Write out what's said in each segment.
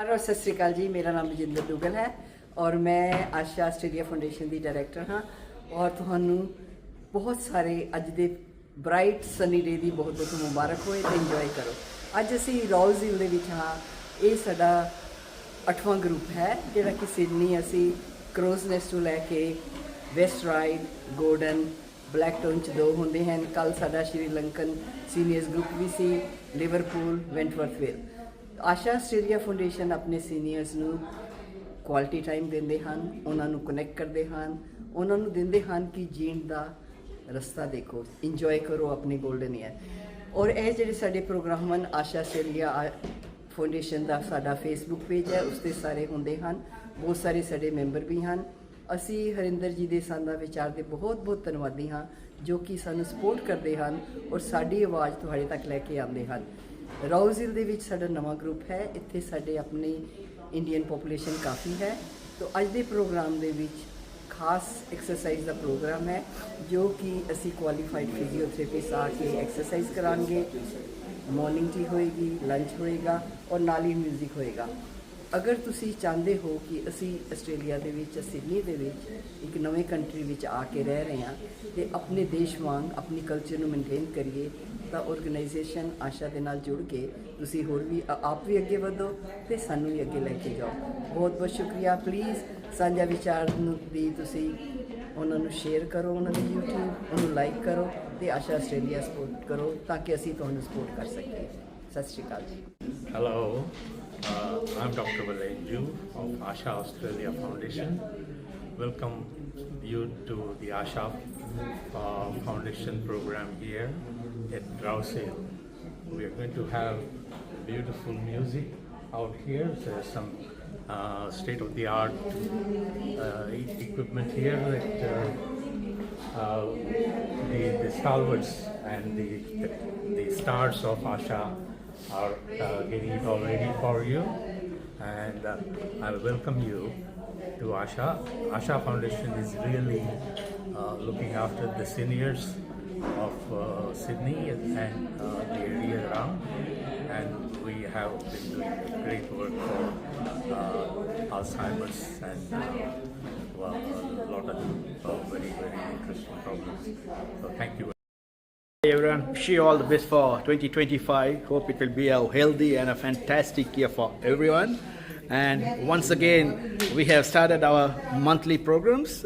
और सत श्री अकाल जी, मेरा नाम बजिंदर दुगल है और मैं आशा आस्ट्रेलिया फाउंडेशन की डायरैक्टर हाँ। और तुहानू बहुत सारे अज दे ब्राइट सनी डे की बहुत बहुत मुबारक होए तो इंजॉय करो। अज असी रॉज हिल दे विच हाँ। ये साडा 8वां ग्रुप है जिहड़ा कि सिडनी असी क्रोज नेस्ट तो लैके वेस्ट राइड गोल्डन ब्लैकटोन च 2 होंदे हैं। कल साडा श्रीलंकन सीनियर्स ग्रुप भी सी लिवरपूल वेंटवर्थ। आशा आस्ट्रेलिया फाउंडेशन अपने सीनियर्स नू क्वालिटी टाइम देंदे हन, उन्होंने कनैक्ट करते हैं, उन्होंने देंदे हन कि जीण दा रस्ता देखो, इंजॉय करो अपनी गोल्डन ईयर। और ये जिहड़े साडे प्रोग्राम हैं आशा आस्ट्रेलिया फाउंडेशन का साडा फेसबुक पेज है, उसते सारे होंदे हन, बहुत सारे साडे मैंबर भी हैं। असी हरिंदर जी के सादा विचार के बहुत बहुत धन्यवादी हाँ जो कि सानू सपोर्ट करते हैं और साडी आवाज़ तुहाडे तक लैके आते हैं। राउज हिल दे विच साडा नवा ग्रुप है, इत्थे साडे अपनी इंडियन पॉपूलेशन काफ़ी है। तो अज दे प्रोग्राम दे विच खास एक्सरसाइज का प्रोग्राम है जो कि असी क्वालीफाइड फिजियोथेरेपिस्ट आके एक्सरसाइज करांगे। मॉर्निंग टी होएगी, लंच होएगा और नाल ही म्यूजिक होएगा। अगर तुसी चाहते हो कि असी आस्ट्रेलिया दे विच सिडनी दे विच एक नवे कंट्री विच आके रह रहे हैं तो अपने देश वांग अपनी कल्चर नू मेनटेन करिए तो ऑर्गेनाइजेशन आशा के नाल जुड़ के तुसी होर भी आप भी अगे बढ़ो तो सानू भी अगे लेके जाओ। बहुत बहुत शुक्रिया। प्लीज़ साझा विचार दी तुसी उन्होंने शेयर करो, उन्होंने यूट्यूब उन्होंने लाइक करो तो आशा आस्ट्रेलिया सपोर्ट करो ताकि असी तुहानू सपोर्ट कर सकें। सत श्री अकाल जी। Hello, I'm Dr. Valenju of Asha Australia Foundation. Welcome you to the Asha Foundation program here at Rouse Hill. We are going to have beautiful music out here. There's some state-of-the-art equipment here that the stalwarts and the stars of Asha are getting it all ready for you, and I welcome you to Asha. Asha Foundation is really looking after the seniors of Sydney and the area around, and we have been doing great work for Alzheimer's and a lot of very interesting problems. So thank you. Hey everyone, wish you all the best for 2025. Hope it will be a healthy and a fantastic year for everyone. And once again, we have started our monthly programs,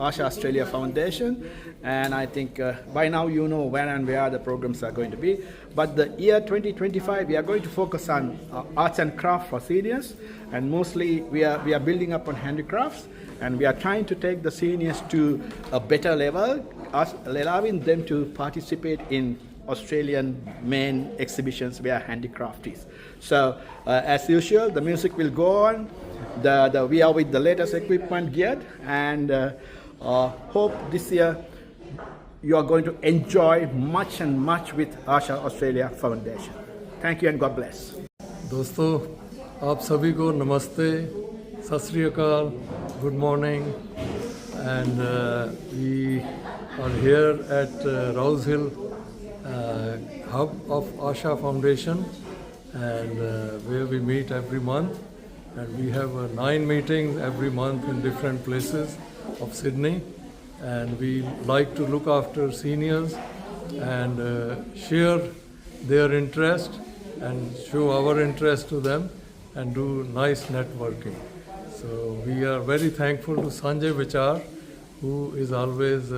Asha Australia Foundation. And I think by now you know when and where the programs are going to be. But the year 2025, we are going to focus on arts and craft for seniors. And mostly we are building up on handicrafts. And we are trying to take the seniors to a better level, allowing them to participate in Australian main exhibitions where handicraft is. So as usual, the music will go on. We are with the latest equipment geared, and hope this year you are going to enjoy much and much with Asha Australia Foundation. Thank you and God bless. दोस्तों, आप सभी को नमस्ते, सत श्री अकाल, good morning, and we are here at Rouse Hill hub of Asha Foundation, and where we meet every month, and we have 9 meetings every month in different places of Sydney, and we like to look after seniors and share their interest and show our interest to them and do nice networking. So we are very thankful to Sanjay Vichar, who is always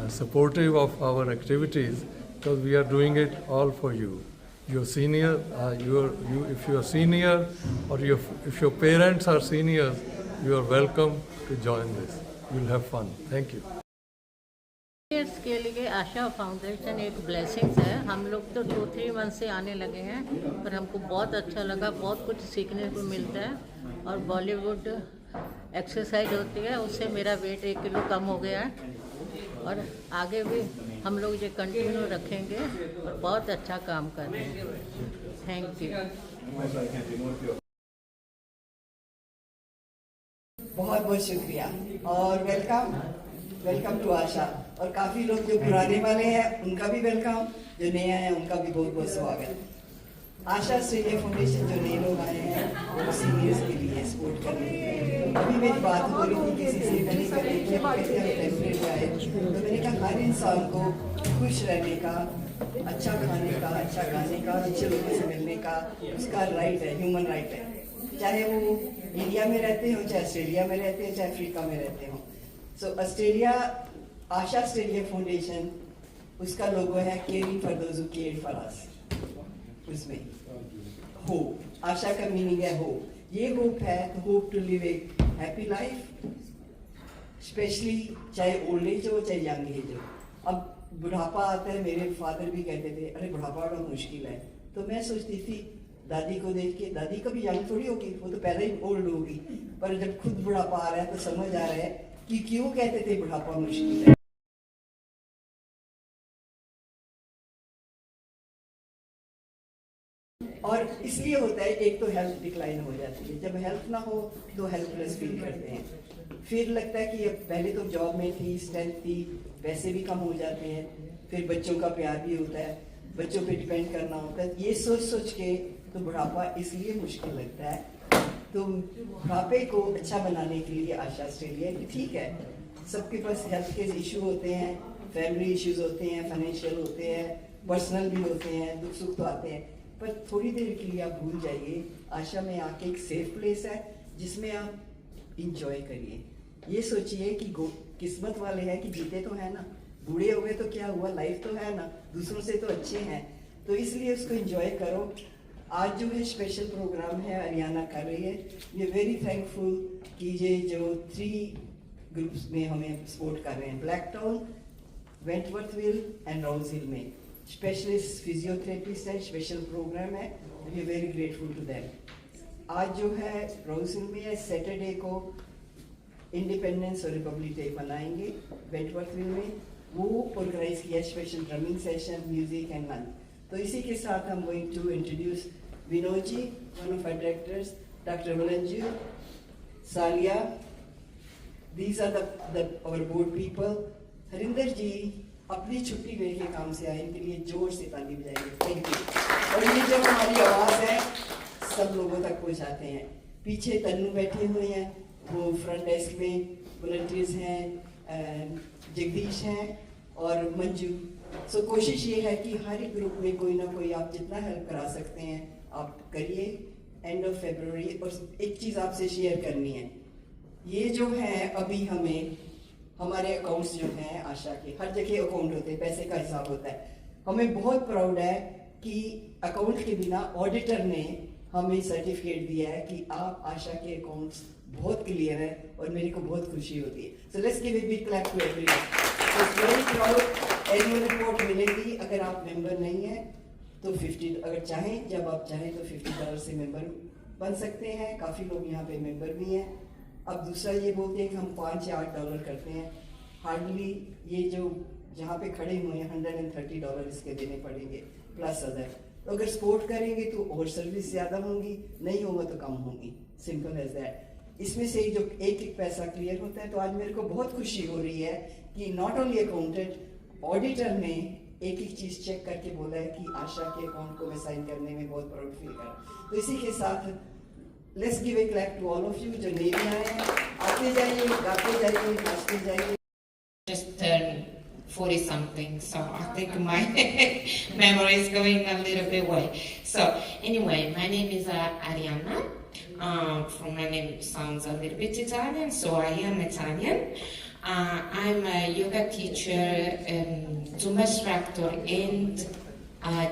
supportive of our activities, because we are doing it all for you. You're senior, if you're senior or if your parents are seniors, you are welcome to join this. You'll have fun. Thank you. के लिए आशा foundation एक blessings है। हम लोग तो 2-3 month से आने लगे हैं, पर हमको बहुत अच्छा लगा, बहुत कुछ सीखने को मिलता है। और बॉलीवुड एक्सरसाइज होती है, उससे मेरा वेट 1 किलो कम हो गया है और आगे भी हम लोग ये कंटिन्यू रखेंगे और बहुत अच्छा काम कर रहे हैं। Thank you. बहुत बहुत शुक्रिया और वेलकम टू आशा। और काफ़ी लोग जो पुराने वाले हैं उनका भी वेलकम, जो नए आए हैं उनका भी बहुत बहुत स्वागत। आशा ऑस्ट्रेलिया फाउंडेशन जो नए लोग आए हैं वो सीनियर्स के लिए सपोर्ट कर रहे हैं। अभी मेरी बात हो रही थी किसी से, मैंने कहा कि हम कहते हैं टेम्परेरी आए, तो मैंने कहा हर इंसान को खुश रहने का, अच्छा खाने का, अच्छा गाने का, अच्छे लोगों से मिलने का उसका राइट है, ह्यूमन राइट है, चाहे वो इंडिया में रहते हो, चाहे ऑस्ट्रेलिया में रहते हो, चाहे अफ्रीका में रहते हो। सो ऑस्ट्रेलिया, आशा ऑस्ट्रेलिया फाउंडेशन, उसका लोगो है caring for those who care for us. उसमें होप, आशा का मीनिंग है होप। ये होप है तो hope to live a happy life, specially चाहे ओल्ड एज हो चाहे यंग एज हो। अब बुढ़ापा आता है, मेरे फादर भी कहते थे अरे बुढ़ापा बड़ा मुश्किल है, तो मैं सोचती थी दादी को देख के, दादी कभी यंग थोड़ी होगी, वो तो पहले ही ओल्ड होगी, पर जब खुद बुढ़ापा आ रहा है तो समझ आ रहा है कि क्यों कहते थे बुढ़ापा मुश्किल है। और इसलिए होता है, एक तो हेल्थ डिक्लाइन हो जाती है, जब हेल्थ ना हो तो हेल्पलेस फील करते हैं, फिर लगता है कि पहले तो जॉब में थी, स्ट्रेंथ थी, पैसे भी कम हो जाते हैं, फिर बच्चों का प्यार भी होता है, बच्चों पे डिपेंड करना होता है, ये सोच सोच के तो बुढ़ापा इसलिए मुश्किल लगता है। तो बुढ़ापे को अच्छा बनाने के लिए आशा ऑस्ट्रेलिया की ठीक है, सबके पास हेल्थ के इशू होते हैं, फैमिली इश्यूज होते हैं, फाइनेंशियल होते हैं, पर्सनल भी होते हैं, दुख सुख तो आते हैं, पर थोड़ी देर के लिए आप भूल जाइए, आशा में आके एक सेफ प्लेस है जिसमें आप इंजॉय करिए। ये सोचिए कि किस्मत वाले हैं कि जीते तो है ना, बूढ़े हो गए तो क्या हुआ, लाइफ तो है ना, दूसरों से तो अच्छे हैं, तो इसलिए उसको एंजॉय करो। आज जो है स्पेशल प्रोग्राम है, हरियाणा कर रही है, वी वेरी थैंकफुल कि ये जो 3 ग्रुप्स में हमें सपोर्ट कर रहे हैं, Blacktown, Wentworthville and Rouse Hill में स्पेशलिस्ट फिजियोथेरेपिस्ट है, स्पेशल प्रोग्राम है, we are very grateful to that. आज जो है राउज हिल में सैटरडे को इंडिपेंडेंस और रिपब्लिक डे मनाएंगे, वेंटवर्थविल में वो ऑर्गेनाइज किया special drumming session, music and lunch. तो इसी के साथ हम going to introduce Vinod ji, one of our directors, doctor Valanju, Saliya, these are our board people. Harinder ji अपनी छुट्टी लेके काम से आए, इनके लिए जोर से ताली बजाएंगे, थैंक यू। और ये जो हमारी आवाज़ है सब लोगों तक पहुंचाते हैं। पीछे तन्नू बैठे हुए हैं, वो फ्रंट डेस्क में वॉलंटियर्स हैं, जगदीश हैं और मंजू। सो कोशिश ये है कि हर एक ग्रुप में कोई ना कोई आप जितना हेल्प करा सकते हैं आप करिए। एंड ऑफ फरवरी, और एक चीज़ आपसे शेयर करनी है, ये जो है अभी हमें हमारे अकाउंट्स जो हैं आशा के, हर जगह अकाउंट होते हैं, पैसे का हिसाब होता है, हमें बहुत प्राउड है कि अकाउंट के बिना ऑडिटर ने हमें सर्टिफिकेट दिया है कि आप आशा के अकाउंट्स बहुत क्लियर है, और मेरे को बहुत खुशी होती है। So let's give a big clap to everyone. So very proud. Annual report मिलेगी, अगर आप मेंबर नहीं हैं तो 50, अगर चाहें, जब आप चाहें तो $50 से मेंबर बन सकते हैं। काफ़ी लोग यहाँ पे मेंबर भी हैं। अब दूसरा ये बोलते हैं कि हम $5 या $8 करते हैं, हार्डली ये जो जहाँ पे खड़े हुए हैं $130 इसके देने पड़ेंगे प्लस अदर। तो अगर सपोर्ट करेंगे तो और सर्विस ज़्यादा होंगी, नहीं होगा तो कम होंगी, सिंपल एज दैट। इसमें से जो एक एक पैसा क्लियर होता है। तो आज मेरे को बहुत खुशी हो रही है कि नॉट ओनली अकाउंटेंट, ऑडिटर ने एक एक चीज़ चेक करके बोला है कि आशा के अकाउंट को मैं साइन करने में बहुत प्राउड फील कर। तो इसी के साथ let's give a clap to all of you जो नए भी आए हैं। आते जाइए, गाते जाइए, नाचते जाइए। Just turned 40 something, so I think my memory is going a little bit away. So anyway, my name is Arianna. From my name sounds a little bit Italian, so I am Italian. I'm a yoga teacher, Zumba instructor, and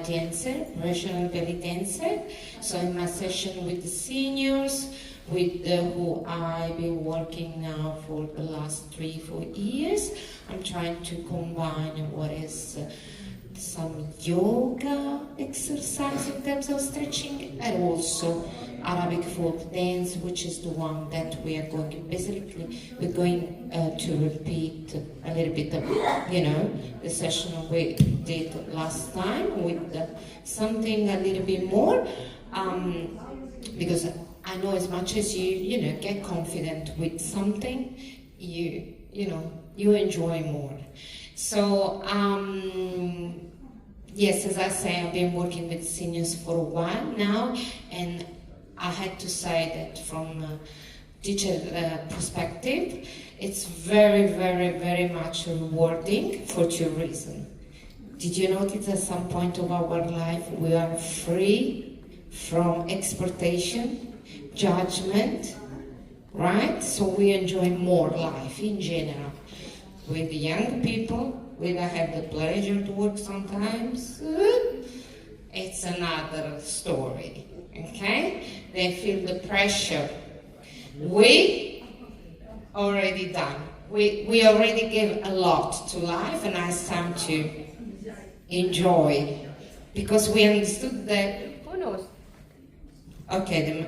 dancer, professional belly dancer. So in my session with the seniors, with who I've been working now for the last 3-4 years, I'm trying to combine what is some yoga exercise in terms of stretching, and also Arabic folk dance, which is the one that we are going, basically we're going to repeat a little bit of, the session we did last time with something a little bit more, because I know as much as you get confident with something, you enjoy more. So yes, as I say, I've been working with seniors for a while now, and I had to say that from a teacher perspective, it's very, very, very much rewarding for two reasons. Did you notice at some point of our life we are free from expectation, judgment, right? So we enjoy more life in general. With the young people, when I have the pleasure to work sometimes, it's another story, okay? They feel the pressure. We already done. We already gave a lot to life, and it's time to enjoy, because we understood that, who knows? Okay,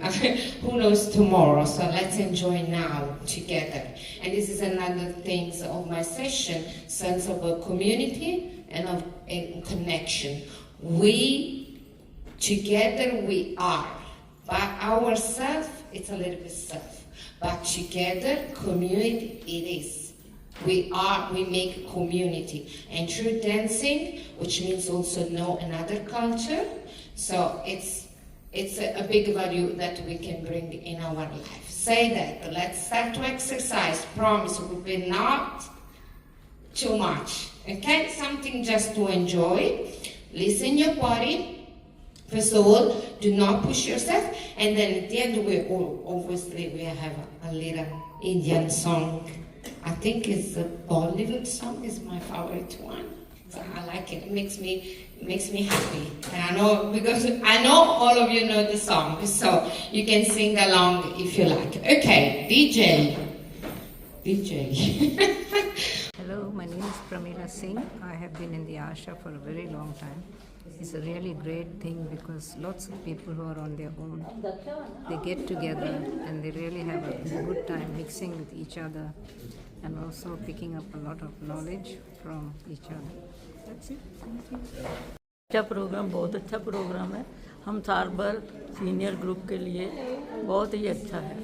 who knows tomorrow, so let's enjoy now together. And this is another thing of my session, sense of a community and of a connection. We, together we are. By ourselves, it's a little bit self. But together, community it is. We make community. And through dancing, which means also know another culture, so it's a big value that we can bring in our life. Say that, let's start to exercise. Promise, will be not too much. Okay, something just to enjoy. Listen your body. First of all, do not push yourself. And then at the end, obviously we have a little Indian song. I think it's a Bollywood song, is my favorite one. So I like it. It makes me happy. And I know, because I know all of you know the song, so you can sing along if you like. Okay, DJ. Hello, my name is Pramila Singh. I have been in the Asha for a very long time. It's a really great thing because lots of people who are on their own, they get together and they really have a good time mixing with each other and also picking up a lot of knowledge from each other. That's it. Thank you. अच्छा programme, बहुत अच्छा programme है। हम साल भर senior group के लिए बहुत ही अच्छा है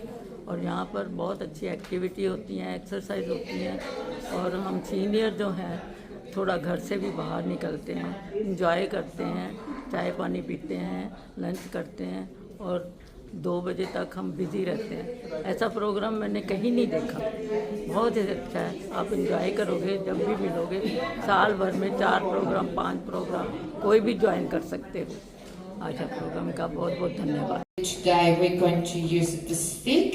और यहाँ पर बहुत अच्छी एक्टिविटी होती हैं, एक्सरसाइज होती हैं और हम सीनियर जो हैं थोड़ा घर से भी बाहर निकलते हैं, इंजॉय करते हैं, चाय पानी पीते हैं, लंच करते हैं और 2 बजे तक हम बिज़ी रहते हैं। ऐसा प्रोग्राम मैंने कहीं नहीं देखा, बहुत ही अच्छा है। आप इंजॉय करोगे जब भी मिलोगे। साल भर में 4 प्रोग्राम 5 प्रोग्राम कोई भी ज्वाइन कर सकते हो। आशा प्रोग्राम का बहुत बहुत धन्यवाद। Today we're going to use the stick.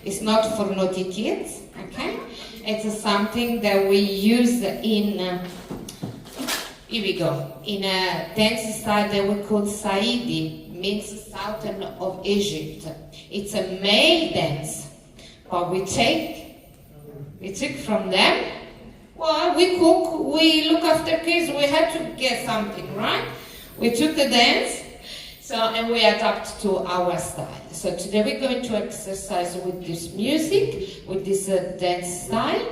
It's not for naughty kids, okay? It's something that we use in, here we go, in a dance style that we call Saidi, means southern of Egypt. It's a male dance, but we took from them. Well, we cook, we look after kids, we had to get something, right? We took the dance, and we adapt to our style. So today we're going to exercise with this music, with this dance style,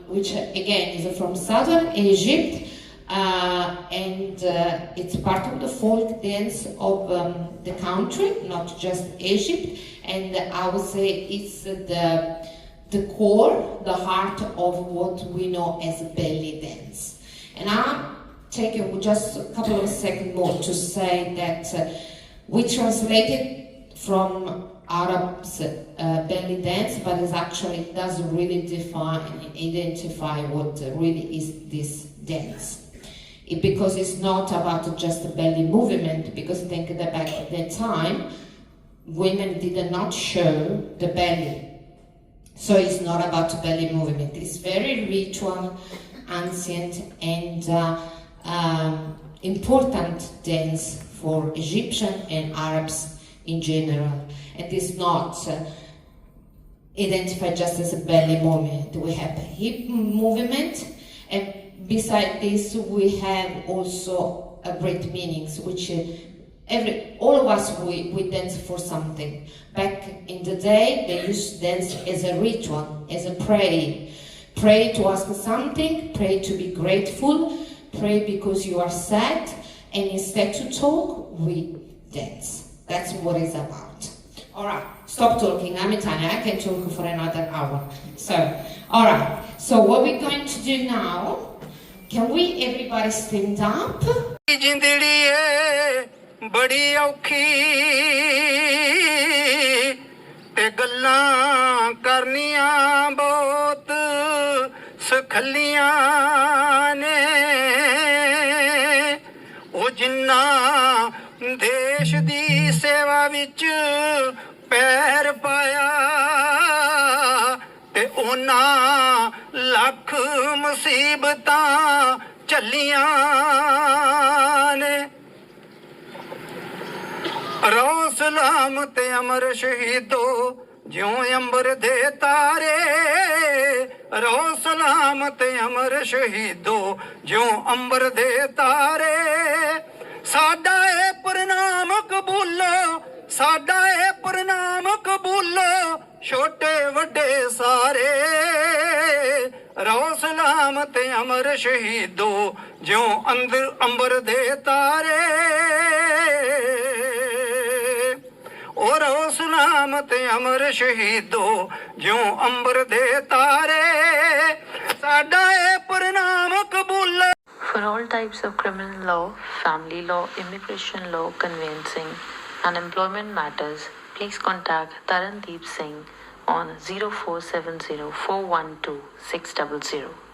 which again is from southern Egypt, and it's part of the folk dance of the country, not just Egypt. And I would say it's the core, the heart of what we know as belly dance. And I'm taking just a couple of seconds more to say that we translated from Arab's belly dance, but it doesn't really define and identify what really is this dance. Because it's not about just the belly movement, because think that back at that time, women did not show the belly. So it's not about belly movement. It's very ritual, ancient, and important dance for Egyptian and Arabs in general. And it's not identified just as a belly movement. We have a hip movement, and beside this we have also a great meanings, which all of us, we dance for something. Back in the day, they used to dance as a ritual, as a pray. Pray to ask something, pray to be grateful, pray because you are sad, and instead to talk, we dance. That's what it's about. All right, stop talking. I'm Italian. I can talk for another hour. So, all right. So what we're going to do now, can we everybody stand up? ਜਿੰਦੜੀ ਏ ਬੜੀ ਔਖੀ ਤੇ ਗੱਲਾਂ ਕਰਨੀਆਂ ਬਹੁਤ ਸਖਲੀਆਂ ਨੇ। ਉਹ ਜਿੰਨਾ ਦੇਸ਼ ਦੀ ਸੇਵਾ ਵਿੱਚ ਪੈਰ ਪਾਇਆ ਤੇ ਉਹਨਾਂ ਲੱਖ ਮੁਸੀਬਤਾਂ ਝੱਲੀਆਂ ਨੇ। ਰਹੋ ਸਲਾਮਤ ਅਮਰ ਸ਼ਹੀਦੋ ਜਿਉਂ ਅੰਬਰ ਦੇ ਤਾਰੇ। ਰਹੋ ਸਲਾਮਤ ਅਮਰ ਸ਼ਹੀਦੋ ਜਿਉਂ ਅੰਬਰ ਦੇ ਤਾਰੇ। ਸਾਡਾ ਇਹ ਪ੍ਰਣਾਮ ਕਬੂਲੋ, ਸਾਡਾ ਇਹ ਪ੍ਰਣਾਮ ਕਬੂਲੋ, ਛੋਟੇ ਵੱਡੇ ਸਾਰੇ। ਰਹੋ ਸਲਾਮਤ ਅਮਰ ਸ਼ਹੀਦੋ ਜਿਉਂ ਅੰਬਰ ਦੇ ਤਾਰੇ। ਉਹ ਰਹੋ ਸਲਾਮਤ ਅਮਰ ਸ਼ਹੀਦੋ ਜਿਉਂ ਅੰਬਰ ਦੇ ਤਾਰੇ। ਸਾਡਾ ਇਹ ਪ੍ਰਣਾਮ ਕਬੂਲ। For all types of criminal law, family law, immigration law, conveyancing, and employment matters, please contact Tarandeep Singh on 0470 412 600.